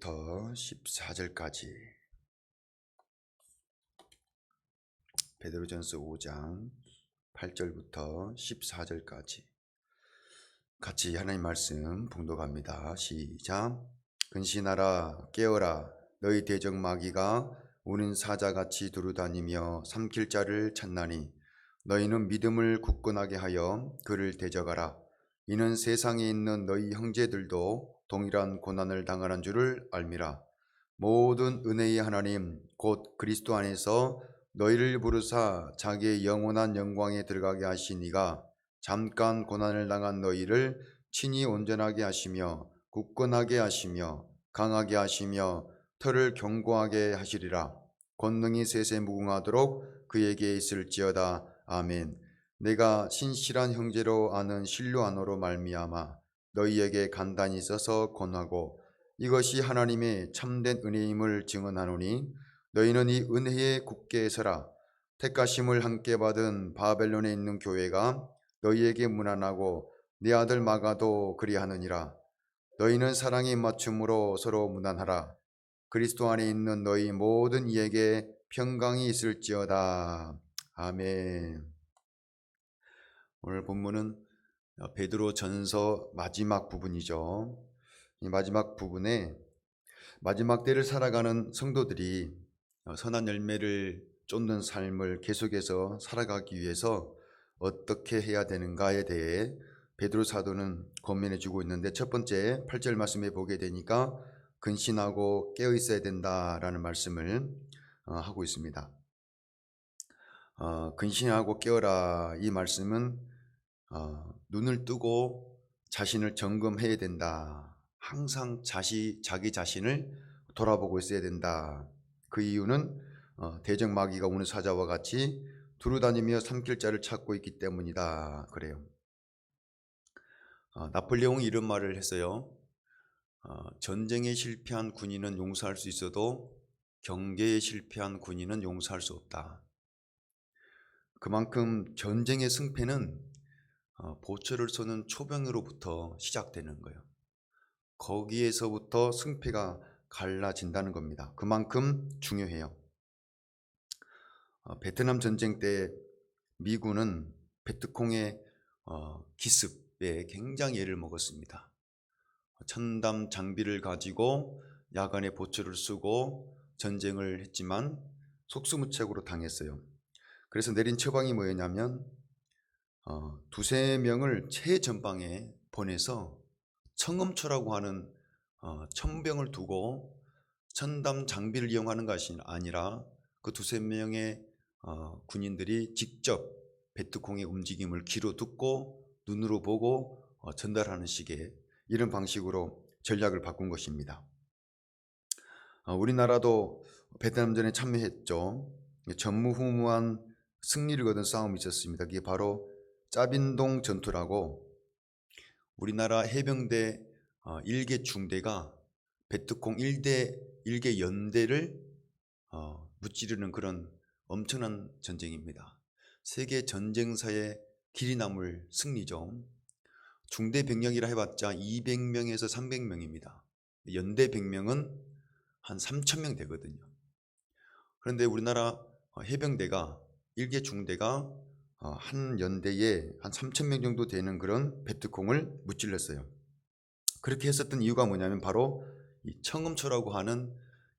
8절부터 14절까지 베드로전서 5장 8절부터 14절까지 같이 하나님 말씀 봉독합니다. 시작. 근신하라 깨어라 너희 대적 마귀가 우는 사자같이 두루다니며 삼킬 자를 찾나니 너희는 믿음을 굳건하게 하여 그를 대적하라. 이는 세상에 있는 너희 형제들도 동일한 고난을 당하는 줄을 알미라. 모든 은혜의 하나님 곧 그리스도 안에서 너희를 부르사 자기의 영원한 영광에 들어가게 하신 이가 잠깐 고난을 당한 너희를 친히 온전하게 하시며 굳건하게 하시며 강하게 하시며 털을 견고하게 하시리라. 권능이 세세 무궁하도록 그에게 있을지어다. 아멘. 내가 신실한 형제로 아는 실로아노로 말미암아 너희에게 간단히 써서 권하고 이것이 하나님의 참된 은혜임을 증언하노니 너희는 이 은혜에 굳게 서라. 택하심을 함께 받은 바벨론에 있는 교회가 너희에게 문안하고 네 아들 마가도 그리하느니라. 너희는 사랑의 맞춤으로 서로 문안하라. 그리스도 안에 있는 너희 모든 이에게 평강이 있을지어다. 아멘. 오늘 본문은 베드로 전서 마지막 부분이죠. 이 마지막 부분에 마지막 때를 살아가는 성도들이 선한 열매를 쫓는 삶을 계속해서 살아가기 위해서 어떻게 해야 되는가에 대해 베드로 사도는 고민해 주고 있는데, 첫 번째 8절 말씀에 보게 되니까 근신하고 깨어 있어야 된다라는 말씀을 하고 있습니다. 근신하고 깨어라, 이 말씀은 눈을 뜨고 자신을 점검해야 된다. 항상 자기 자신을 돌아보고 있어야 된다. 그 이유는 대적 마귀가 우는 사자와 같이 두루다니며 삼킬 자를 찾고 있기 때문이다. 그래요. 나폴레옹이 이런 말을 했어요. 전쟁에 실패한 군인은 용서할 수 있어도 경계에 실패한 군인은 용서할 수 없다. 그만큼 전쟁의 승패는 보초를 쏘는 초병으로부터 시작되는 거예요. 거기에서부터 승패가 갈라진다는 겁니다. 그만큼 중요해요. 베트남 전쟁 때 미군은 베트콩의 기습에 굉장히 애를 먹었습니다. 첨단 장비를 가지고 야간에 보초를 쏘고 전쟁을 했지만 속수무책으로 당했어요. 그래서 내린 처방이 뭐였냐면 두세 명을 최전방에 보내서 청음초라고 하는 천병을 두고 첨단 장비를 이용하는 것이 아니라 그 두세 명의 군인들이 직접 베트콩의 움직임을 귀로 듣고 눈으로 보고 전달하는 식의 이런 방식으로 전략을 바꾼 것입니다. 우리나라도 베트남전에 참여했죠. 전무후무한 승리를 거둔 싸움이 있었습니다. 그게 바로 짜빈동 전투라고 우리나라 해병대 1개 중대가 베트콩 1개 연대를 무찌르는 그런 엄청난 전쟁입니다. 세계 전쟁사에 길이 남을 승리죠. 중대 병력이라 해봤자 200명에서 300명입니다. 연대 병력은 한 3,000명 되거든요. 그런데 우리나라 해병대가 1개 중대가 한 연대에 한 3,000명 정도 되는 그런 베트콩을 무찔렀어요. 그렇게 했었던 이유가 뭐냐면 바로 이 청음초라고 하는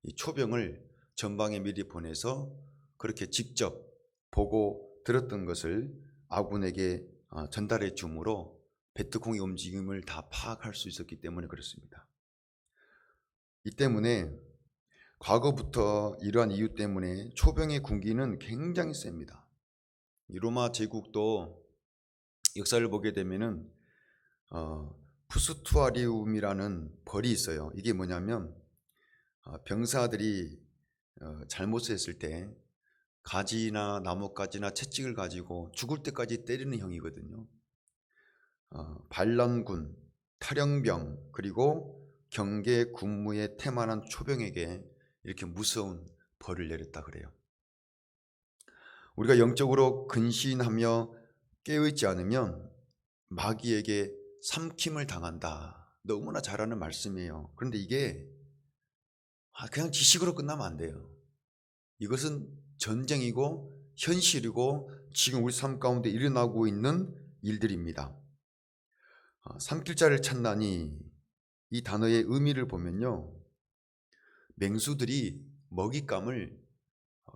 이 초병을 전방에 미리 보내서 그렇게 직접 보고 들었던 것을 아군에게 전달해 줌으로 베트콩의 움직임을 다 파악할 수 있었기 때문에 그렇습니다. 이 때문에 과거부터 이러한 이유 때문에 초병의 군기는 굉장히 셉니다. 이 로마 제국도 역사를 보게 되면은 푸스투아리움이라는 벌이 있어요. 이게 뭐냐면 병사들이 잘못을 했을 때 가지나 나뭇가지나 채찍을 가지고 죽을 때까지 때리는 형이거든요. 반란군, 탈영병, 그리고 경계 군무에 태만한 초병에게 이렇게 무서운 벌을 내렸다 그래요. 우리가 영적으로 근신하며 깨어있지 않으면 마귀에게 삼킴을 당한다. 너무나 잘 아는 말씀이에요. 그런데 이게 그냥 지식으로 끝나면 안 돼요. 이것은 전쟁이고 현실이고 지금 우리 삶 가운데 일어나고 있는 일들입니다. 삼킬자를 찾나니 이 단어의 의미를 보면요, 맹수들이 먹잇감을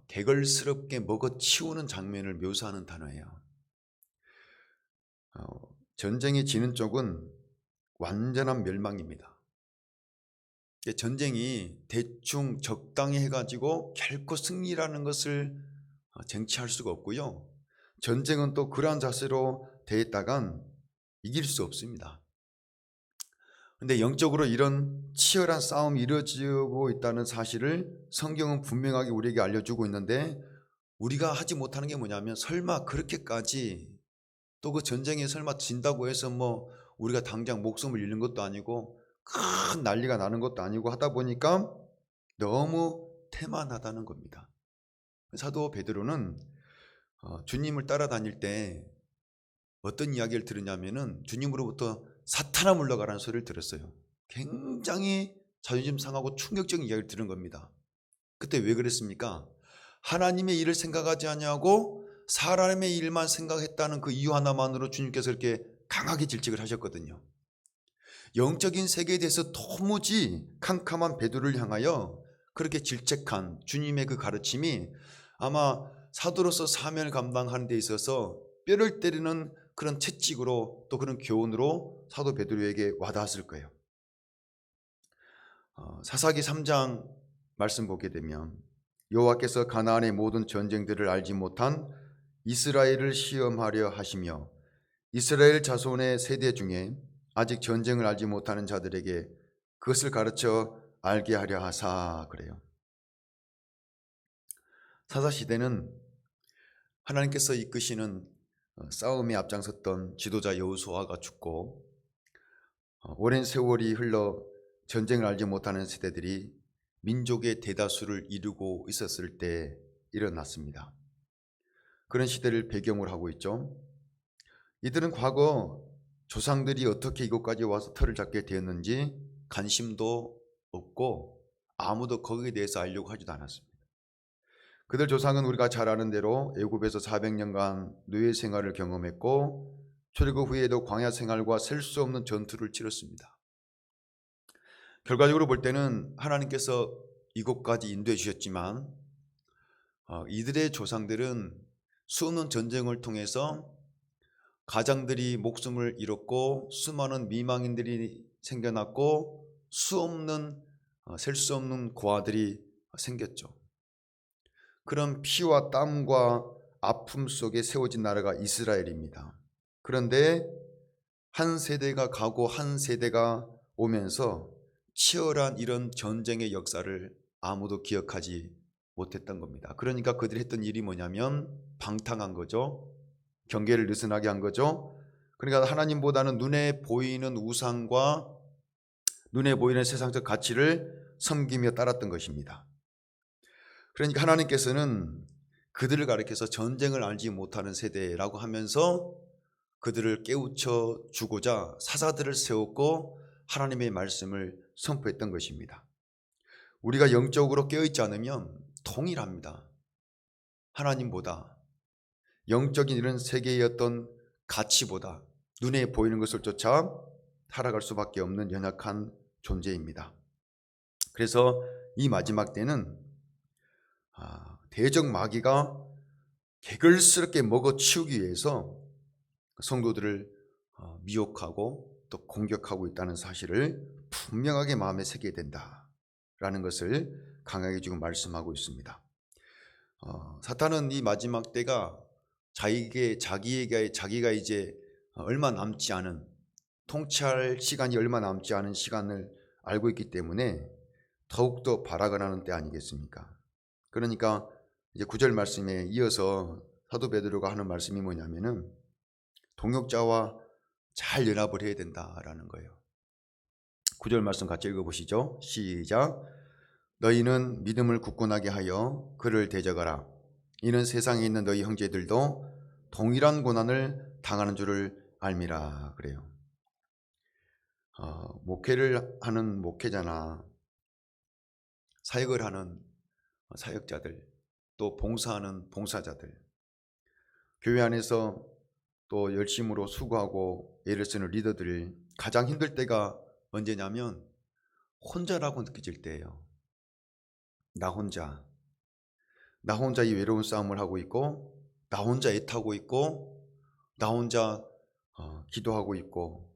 개걸스럽게 먹어치우는 장면을 묘사하는 단어예요. 전쟁에 지는 쪽은 완전한 멸망입니다. 전쟁이 대충 적당히 해가지고 결코 승리라는 것을 쟁취할 수가 없고요. 전쟁은 또 그러한 자세로 대했다간 이길 수 없습니다. 그런데 영적으로 이런 치열한 싸움이 이루어지고 있다는 사실을 성경은 분명하게 우리에게 알려주고 있는데, 우리가 하지 못하는 게 뭐냐면, 설마 그렇게까지 또 그 전쟁에 설마 진다고 해서 뭐 우리가 당장 목숨을 잃는 것도 아니고 큰 난리가 나는 것도 아니고 하다 보니까 너무 태만하다는 겁니다. 사도 베드로는 주님을 따라다닐 때 어떤 이야기를 들으냐면은 주님으로부터 사탄아 물러가라는 소리를 들었어요. 굉장히 자존심 상하고 충격적인 이야기를 들은 겁니다. 그때 왜 그랬습니까? 하나님의 일을 생각하지 아니하고 사람의 일만 생각했다는 그 이유 하나만으로 주님께서 이렇게 강하게 질책을 하셨거든요. 영적인 세계에 대해서 도무지 캄캄한 베드로를 향하여 그렇게 질책한 주님의 그 가르침이 아마 사도로서 사명을 감당하는 데 있어서 뼈를 때리는 그런 채찍으로, 또 그런 교훈으로 사도 베드로에게 와닿았을 거예요. 사사기 3장 말씀 보게 되면, 여호와께서 가나안의 모든 전쟁들을 알지 못한 이스라엘을 시험하려 하시며 이스라엘 자손의 세대 중에 아직 전쟁을 알지 못하는 자들에게 그것을 가르쳐 알게 하려 하사, 그래요. 사사시대는 하나님께서 이끄시는 싸움에 앞장섰던 지도자 여호수아가 죽고 오랜 세월이 흘러 전쟁을 알지 못하는 세대들이 민족의 대다수를 이루고 있었을 때 일어났습니다. 그런 시대를 배경으로 하고 있죠. 이들은 과거 조상들이 어떻게 이곳까지 와서 터를 잡게 되었는지 관심도 없고 아무도 거기에 대해서 알려고 하지도 않았습니다. 그들 조상은 우리가 잘 아는 대로 애굽에서 400년간 노예 생활을 경험했고 출애굽 후에도 광야 생활과 셀 수 없는 전투를 치렀습니다. 결과적으로 볼 때는 하나님께서 이곳까지 인도해 주셨지만 이들의 조상들은 수없는 전쟁을 통해서 가장들이 목숨을 잃었고 수많은 미망인들이 생겨났고 수없는 셀 수 없는 고아들이 생겼죠. 그런 피와 땀과 아픔 속에 세워진 나라가 이스라엘입니다. 그런데 한 세대가 가고 한 세대가 오면서 치열한 이런 전쟁의 역사를 아무도 기억하지 못했던 겁니다. 그러니까 그들이 했던 일이 뭐냐면 방탕한 거죠. 경계를 느슨하게 한 거죠. 그러니까 하나님보다는 눈에 보이는 우상과 눈에 보이는 세상적 가치를 섬기며 따랐던 것입니다. 그러니까 하나님께서는 그들을 가리켜서 전쟁을 알지 못하는 세대라고 하면서 그들을 깨우쳐 주고자 사사들을 세웠고 하나님의 말씀을 선포했던 것입니다. 우리가 영적으로 깨어있지 않으면 동일합니다. 하나님보다, 영적인 이런 세계의 어떤 가치보다 눈에 보이는 것을 쫓아 살아갈 수밖에 없는 연약한 존재입니다. 그래서 이 마지막 때는 대적 마귀가 개걸스럽게 먹어치우기 위해서 성도들을 미혹하고 또 공격하고 있다는 사실을 분명하게 마음에 새겨야 된다라는 것을 강하게 지금 말씀하고 있습니다. 사탄은 이 마지막 때가 자기가 이제 얼마 남지 않은, 통치할 시간이 얼마 남지 않은 시간을 알고 있기 때문에 더욱더 발악을 하는 때 아니겠습니까? 그러니까 이제 9절 말씀에 이어서 사도 베드로가 하는 말씀이 뭐냐면은 동역자와 잘 연합을 해야 된다라는 거예요. 9절 말씀 같이 읽어보시죠. 시작. 너희는 믿음을 굳건하게 하여 그를 대적하라. 이는 세상에 있는 너희 형제들도 동일한 고난을 당하는 줄을 알미라. 그래요. 목회를 하는 목회자나 사역을 하는 사역자들, 또 봉사하는 봉사자들, 교회 안에서 또 열심으로 수고하고 애를 쓰는 리더들이 가장 힘들 때가 언제냐면 혼자라고 느껴질 때예요. 나 혼자 이 외로운 싸움을 하고 있고, 나 혼자 애타고 있고, 나 혼자 기도하고 있고,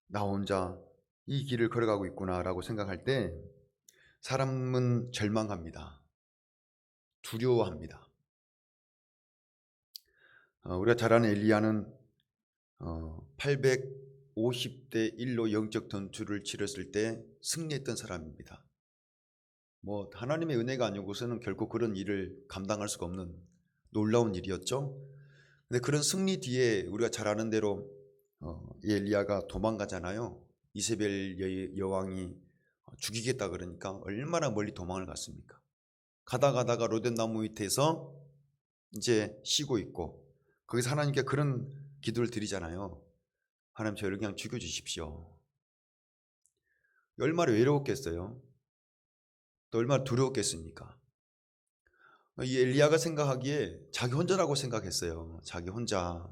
나 혼자 이 길을 걸어가고 있구나라고 생각할 때 사람은 절망합니다. 두려워합니다. 우리가 잘 아는 엘리야는 850대 1로 영적 전투를 치렀을 때 승리했던 사람입니다. 뭐 하나님의 은혜가 아니고서는 결코 그런 일을 감당할 수가 없는 놀라운 일이었죠. 근데 그런 승리 뒤에 우리가 잘 아는 대로 이 엘리야가 도망가잖아요. 이세벨 여왕이 죽이겠다 그러니까 얼마나 멀리 도망을 갔습니까? 가다가 로뎀나무 밑에서 이제 쉬고 있고, 거기서 하나님께 그런 기도를 드리잖아요. 하나님, 저를 그냥 죽여주십시오. 얼마나 외로웠겠어요? 또 얼마나 두려웠겠습니까? 이 엘리야가 생각하기에 자기 혼자라고 생각했어요. 자기 혼자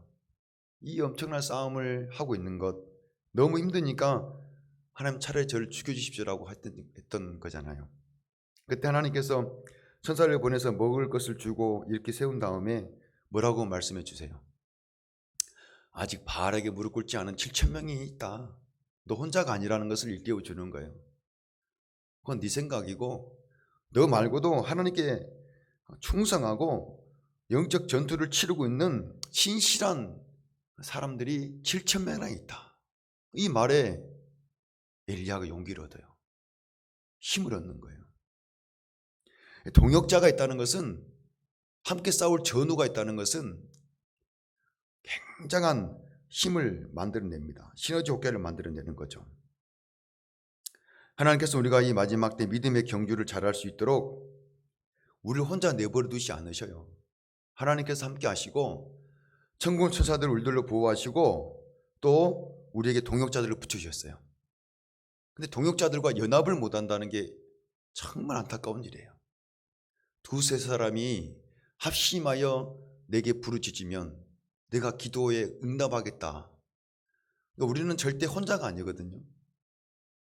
이 엄청난 싸움을 하고 있는 것 너무 힘드니까 하나님, 차라리 저를 죽여주십시오라고 했던 거잖아요. 그때 하나님께서 천사를 보내서 먹을 것을 주고 이렇게 세운 다음에 뭐라고 말씀해 주세요? 아직 바알에게 무릎 꿇지 않은 7,000명이 있다. 너 혼자가 아니라는 것을 일깨워 주는 거예요. 그건 네 생각이고, 너 말고도 하나님께 충성하고 영적 전투를 치르고 있는 신실한 사람들이 7,000명이나 있다. 이 말에 엘리야가 용기를 얻어요. 힘을 얻는 거예요. 동역자가 있다는 것은, 함께 싸울 전우가 있다는 것은 굉장한 힘을 만들어냅니다. 시너지 효과를 만들어내는 거죠. 하나님께서 우리가 이 마지막 때 믿음의 경주를 잘할 수 있도록 우리를 혼자 내버려 두지 않으셔요. 하나님께서 함께 하시고 천군 천사들을 우리들로 보호하시고 또 우리에게 동역자들을 붙여주셨어요. 근데 동역자들과 연합을 못한다는 게 정말 안타까운 일이에요. 두세 사람이 합심하여 내게 부르짖으면 내가 기도에 응답하겠다. 그러니까 우리는 절대 혼자가 아니거든요.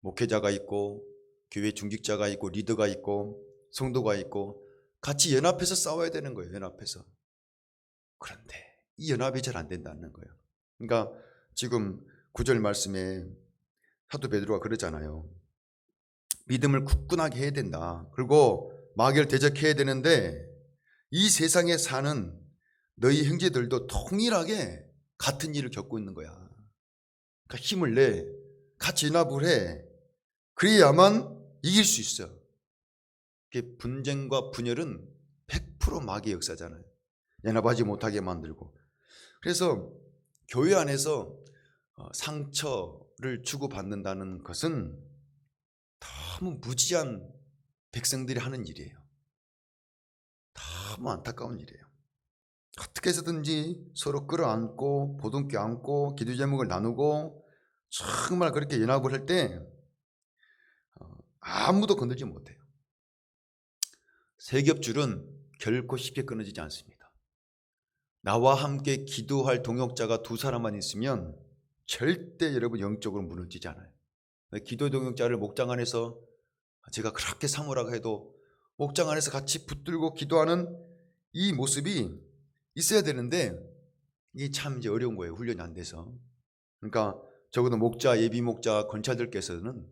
목회자가 있고 교회 중직자가 있고 리더가 있고 성도가 있고 같이 연합해서 싸워야 되는 거예요. 연합해서. 그런데 이 연합이 잘 안 된다는 거예요. 그러니까 지금 9절 말씀에 사도 베드로가 그러잖아요. 믿음을 굳건하게 해야 된다. 그리고 마귀를 대적해야 되는데 이 세상에 사는 너희 형제들도 통일하게 같은 일을 겪고 있는 거야. 그러니까 힘을 내. 같이 연합을 해. 그래야만 이길 수 있어. 분쟁과 분열은 100% 마귀의 역사잖아요. 연합하지 못하게 만들고. 그래서 교회 안에서 상처를 주고받는다는 것은 너무 무지한 백성들이 하는 일이에요. 너무 안타까운 일이에요. 어떻게 해서든지 서로 끌어안고 보듬겨 안고 기도 제목을 나누고 정말 그렇게 연합을 할 때 아무도 건들지 못해요. 세겹줄은 결코 쉽게 끊어지지 않습니다. 나와 함께 기도할 동역자가 두 사람만 있으면 절대 여러분 영적으로 무너지지 않아요. 기도 동역자를 목장 안에서 제가 그렇게 사모라고 해도 목장 안에서 같이 붙들고 기도하는 이 모습이 있어야 되는데 이게 참 이제 어려운 거예요. 훈련이 안 돼서. 그러니까 적어도 목자, 예비 목자, 권차들께서는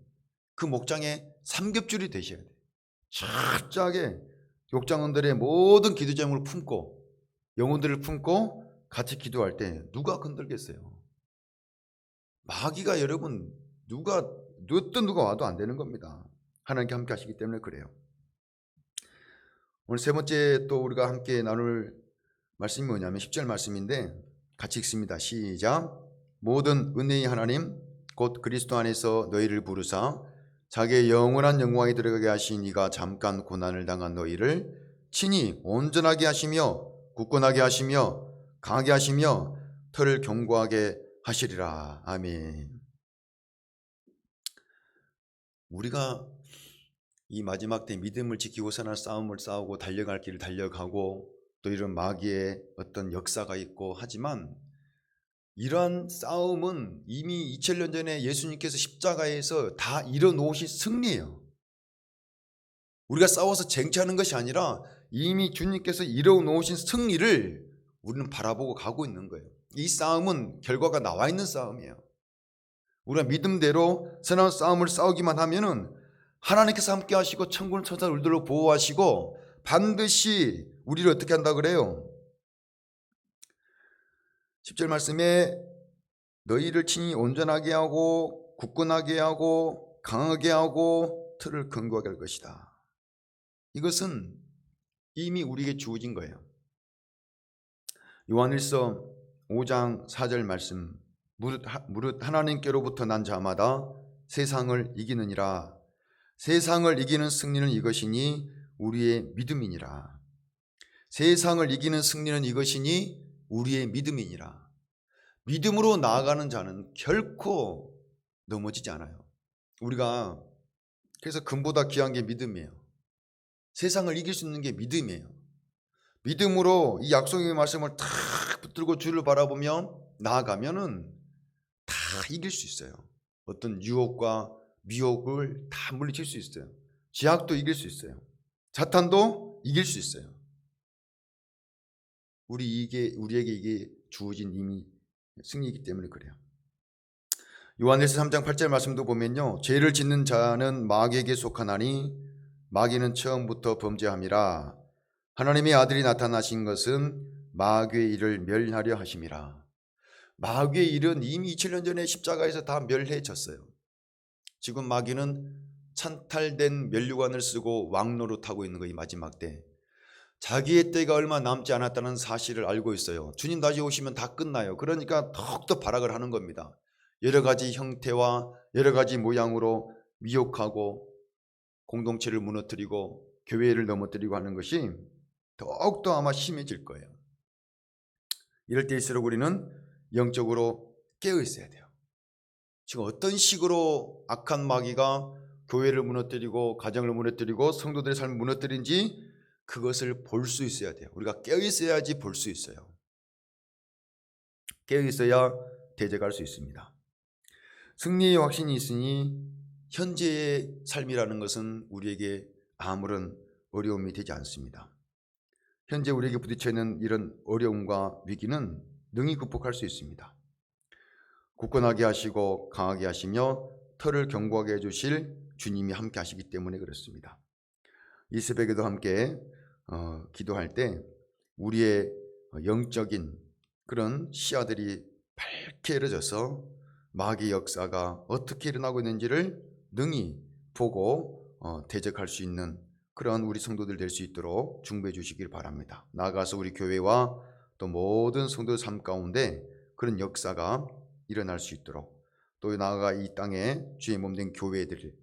그 목장에 삼겹줄이 되셔야 돼요. 철저하게 목장원들의 모든 기도 제목을 품고 영혼들을 품고 같이 기도할 때 누가 건들겠어요? 마귀가 여러분 어떤 누가 와도 안 되는 겁니다. 하나님께 함께 하시기 때문에 그래요. 오늘 세 번째 또 우리가 함께 나눌 말씀이 뭐냐면 10절 말씀인데 같이 읽습니다. 시작. 모든 은혜의 하나님 곧 그리스도 안에서 너희를 부르사 자기의 영원한 영광에 들어가게 하신 이가 잠깐 고난을 당한 너희를 친히 온전하게 하시며 굳건하게 하시며 강하게 하시며 털을 견고하게 하시리라. 아멘. 우리가 이 마지막 때 믿음을 지키고 선한 싸움을 싸우고 달려갈 길을 달려가고 또 이런 마귀의 어떤 역사가 있고 하지만 이러한 싸움은 이미 2000년 전에 예수님께서 십자가에서 다 이뤄놓으신 승리예요. 우리가 싸워서 쟁취하는 것이 아니라 이미 주님께서 이뤄놓으신 승리를 우리는 바라보고 가고 있는 거예요. 이 싸움은 결과가 나와 있는 싸움이에요. 우리가 믿음대로 선한 싸움을 싸우기만 하면은 하나님께서 함께 하시고 천군 천사를 우리들로 보호하시고 반드시 우리를 어떻게 한다 그래요? 10절 말씀에 너희를 친히 온전하게 하고 굳건하게 하고 강하게 하고 틀을 견고하게 할 것이다. 이것은 이미 우리에게 주어진 거예요. 요한일서 5장 4절 말씀, 무릇 하나님께로부터 난 자마다 세상을 이기느니라. 세상을 이기는 승리는 이것이니 우리의 믿음이니라. 세상을 이기는 승리는 이것이니 우리의 믿음이니라. 믿음으로 나아가는 자는 결코 넘어지지 않아요. 우리가 그래서 금보다 귀한 게 믿음이에요. 세상을 이길 수 있는 게 믿음이에요. 믿음으로 이 약속의 말씀을 탁 붙들고 주를 바라보며 나아가면은 다 이길 수 있어요. 어떤 유혹과 미혹을 다 물리칠 수 있어요. 죄악도 이길 수 있어요. 사탄도 이길 수 있어요. 우리에게 이게 주어진 이미 승리이기 때문에 그래요. 요한일서 3장 8절 말씀도 보면요, 죄를 짓는 자는 마귀에게 속하나니 마귀는 처음부터 범죄함이라. 하나님의 아들이 나타나신 것은 마귀의 일을 멸하려 하심이라. 마귀의 일은 이미 2000년 전에 십자가에서 다 멸해졌어요. 지금 마귀는 찬탈된 면류관을 쓰고 왕노릇하고 있는 거예요. 마지막 때 자기의 때가 얼마 남지 않았다는 사실을 알고 있어요. 주님 다시 오시면 다 끝나요. 그러니까 더욱더 발악을 하는 겁니다. 여러 가지 형태와 여러 가지 모양으로 미혹하고 공동체를 무너뜨리고 교회를 넘어뜨리고 하는 것이 더욱더 아마 심해질 거예요. 이럴 때일수록 우리는 영적으로 깨어 있어야 돼요. 지금 어떤 식으로 악한 마귀가 교회를 무너뜨리고 가정을 무너뜨리고 성도들의 삶을 무너뜨린지 그것을 볼 수 있어야 돼요. 우리가 깨어 있어야지 볼 수 있어요. 깨어 있어야 대적할 수 있습니다. 승리의 확신이 있으니 현재의 삶이라는 것은 우리에게 아무런 어려움이 되지 않습니다. 현재 우리에게 부딪혀 있는 이런 어려움과 위기는 능히 극복할 수 있습니다. 굳건하게 하시고 강하게 하시며 털을 견고하게 해주실 주님이 함께 하시기 때문에 그렇습니다. 이 새벽에도 함께 기도할 때 우리의 영적인 그런 시야들이 밝게 열어져서 마귀의 역사가 어떻게 일어나고 있는지를 능히 보고 대적할 수 있는 그런 우리 성도들 될 수 있도록 중보해 주시길 바랍니다. 나아가서 우리 교회와 또 모든 성도의 삶 가운데 그런 역사가 일어날 수 있도록, 또 나아가 이 땅에 주의 몸된 교회들,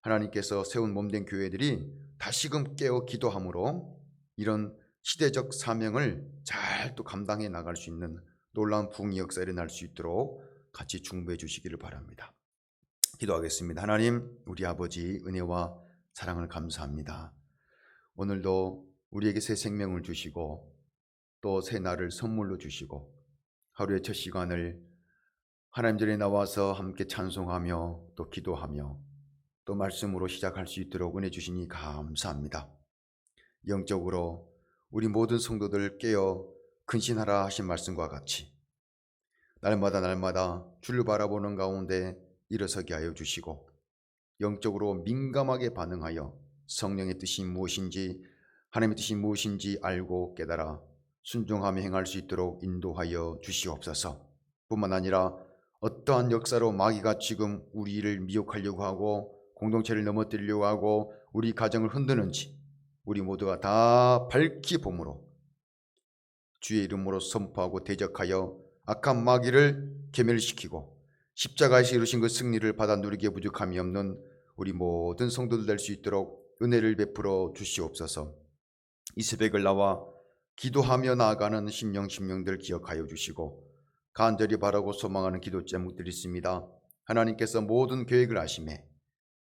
하나님께서 세운 몸된 교회들이 다시금 깨어 기도함으로 이런 시대적 사명을 잘 또 감당해 나갈 수 있는 놀라운 부흥의 역사가 일어날 수 있도록 같이 중보해 주시기를 바랍니다. 기도하겠습니다. 하나님, 우리 아버지 은혜와 사랑을 감사합니다. 오늘도 우리에게 새 생명을 주시고 또 새 날을 선물로 주시고 하루의 첫 시간을 하나님 전에 나와서 함께 찬송하며 또 기도하며 또 말씀으로 시작할 수 있도록 은혜 주시니 감사합니다. 영적으로 우리 모든 성도들 깨어 근신하라 하신 말씀과 같이 날마다 주를 바라보는 가운데 일어서게 하여 주시고 영적으로 민감하게 반응하여 성령의 뜻이 무엇인지 하나님의 뜻이 무엇인지 알고 깨달아 순종하며 행할 수 있도록 인도하여 주시옵소서. 뿐만 아니라 어떠한 역사로 마귀가 지금 우리를 미혹하려고 하고 공동체를 넘어뜨리려고 하고 우리 가정을 흔드는지 우리 모두가 다 밝히 봄으로 주의 이름으로 선포하고 대적하여 악한 마귀를 괴멸시키고 십자가에서 이루신 그 승리를 받아 누리기에 부족함이 없는 우리 모든 성도들 될 수 있도록 은혜를 베풀어 주시옵소서. 이 새벽을 나와 기도하며 나아가는 심령들 기억하여 주시고 간절히 바라고 소망하는 기도 제목들이 있습니다. 하나님께서 모든 계획을 아심에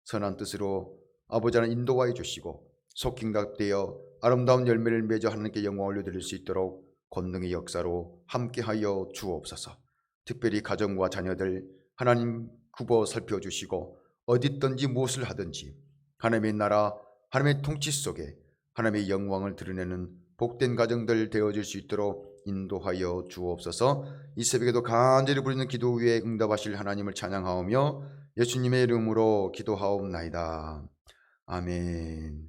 선한 뜻으로 아버지 하나님 인도하여 주시고 속행답되어 아름다운 열매를 맺어 하나님께 영광을 올려드릴 수 있도록 권능의 역사로 함께하여 주옵소서. 특별히 가정과 자녀들 하나님 굽어 살펴주시고 어디 있든지 무엇을 하든지 하나님의 나라 하나님의 통치 속에 하나님의 영광을 드러내는 복된 가정들 되어질 수 있도록 인도하여 주옵소서. 이 새벽에도 간절히 부르는 기도 위에 응답하실 하나님을 찬양하오며 예수님의 이름으로 기도하옵나이다. 아멘.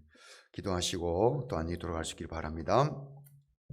기도하시고 또 안녕히 돌아가시길 바랍니다.